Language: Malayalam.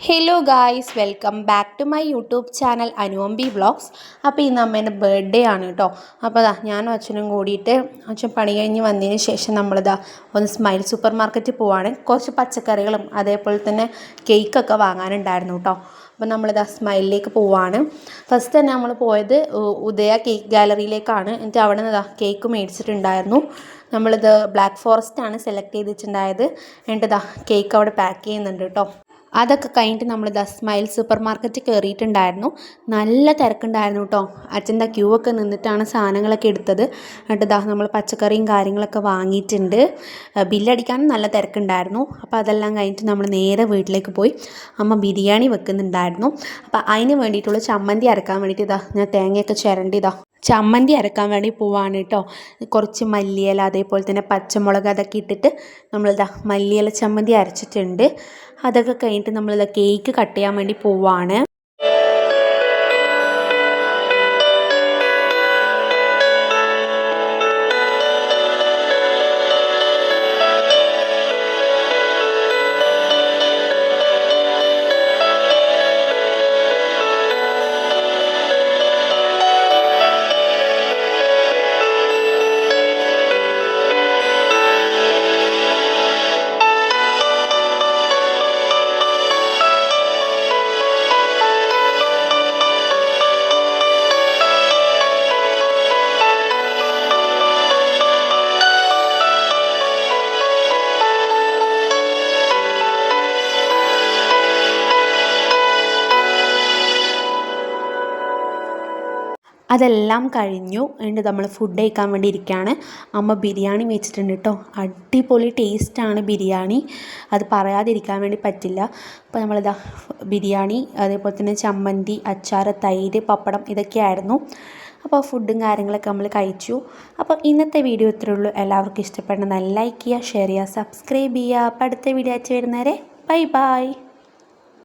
Hello guys, welcome back to my YouTube channel Anuvambi vlogs. അപ്പോൾ ഇന്ന് അമ്മേൻ്റെ ബർത്ത്ഡേ ആണ് കേട്ടോ. അപ്പോൾ ഞാനും അച്ഛനും കൂടിയിട്ട് അച്ഛൻ പണി കഴിഞ്ഞ് വന്നതിന് ശേഷം ഒന്ന് സ്മൈൽ സൂപ്പർ മാർക്കറ്റിൽ പോവാണ്. കുറച്ച് പച്ചക്കറികളും അതേപോലെ തന്നെ കേക്കൊക്കെ വാങ്ങാനുണ്ടായിരുന്നു കേട്ടോ. അപ്പോൾ സ്മൈലിലേക്ക് പോവാണ്. ഫസ്റ്റ് തന്നെ നമ്മൾ പോയത് ഉദയ കേക്ക് ഗാലറിയിലേക്കാണ്. എന്നിട്ട് അവിടെ നിന്ന് കേക്ക് മേടിച്ചിട്ടുണ്ടായിരുന്നു. ബ്ലാക്ക് ഫോറസ്റ്റ് ആണ് സെലക്ട് ചെയ്തിട്ടുണ്ടായത്. എന്നിട്ട് കേക്ക് അവിടെ പാക്ക് ചെയ്യുന്നുണ്ട് കേട്ടോ. അതൊക്കെ കഴിഞ്ഞിട്ട് നമ്മൾ സ്മൈൽ സൂപ്പർ മാർക്കറ്റ് കയറിയിട്ടുണ്ടായിരുന്നു. നല്ല തിരക്കുണ്ടായിരുന്നു കേട്ടോ. അച്ഛൻ്റെ ക്യൂ ഒക്കെ നിന്നിട്ടാണ് സാധനങ്ങളൊക്കെ എടുത്തത്. എന്നിട്ട് നമ്മൾ പച്ചക്കറിയും കാര്യങ്ങളൊക്കെ വാങ്ങിയിട്ടുണ്ട്. ബില്ലടിക്കാനും നല്ല തിരക്കുണ്ടായിരുന്നു. അപ്പോൾ അതെല്ലാം കഴിഞ്ഞിട്ട് നമ്മൾ നേരെ വീട്ടിലേക്ക് പോയി. അമ്മ ബിരിയാണി വെക്കുന്നുണ്ടായിരുന്നു. അപ്പോൾ അതിന് വേണ്ടിയിട്ടുള്ള ചമ്മന്തി അരക്കാൻ വേണ്ടിയിട്ട് ഞാൻ തേങ്ങയൊക്കെ ചിരണ്ടി ചമ്മന്തി അരക്കാൻ വേണ്ടി പോവാണ് കേട്ടോ. കുറച്ച് മല്ലിയില അതേപോലെ തന്നെ പച്ചമുളക് അതൊക്കെ ഇട്ടിട്ട് മല്ലിയില ചമ്മന്തി അരച്ചിട്ടുണ്ട്. അതൊക്കെ കഴിഞ്ഞിട്ട് കേക്ക് കട്ട് ചെയ്യാൻ വേണ്ടി പോവാണ്. അതെല്ലാം കഴിഞ്ഞു. എന്നിട്ട് നമ്മൾ ഫുഡ് കഴിക്കാൻ വേണ്ടി ഇരിക്കുകയാണ്. അമ്മ ബിരിയാണി വെച്ചിട്ടുണ്ട് കേട്ടോ. അടിപൊളി ടേസ്റ്റാണ് ബിരിയാണി. അത് പറയാതിരിക്കാൻ വേണ്ടി പറ്റില്ല. അപ്പോൾ ബിരിയാണി അതേപോലെ തന്നെ ചമ്മന്തി, അച്ചാർ, തൈര്, പപ്പടം ഇതൊക്കെയായിരുന്നു. അപ്പോൾ ഫുഡും കാര്യങ്ങളൊക്കെ നമ്മൾ കഴിച്ചു. അപ്പോൾ ഇന്നത്തെ വീഡിയോ ഇത്രയേ ഉള്ളൂ. എല്ലാവർക്കും ഇഷ്ടപ്പെടുന്ന ലൈക്ക് ചെയ്യുക, ഷെയർ ചെയ്യുക, സബ്സ്ക്രൈബ് ചെയ്യുക. അപ്പോൾ അടുത്ത വീഡിയോ അയച്ചു വരുന്നവരെ ബൈ ബൈ.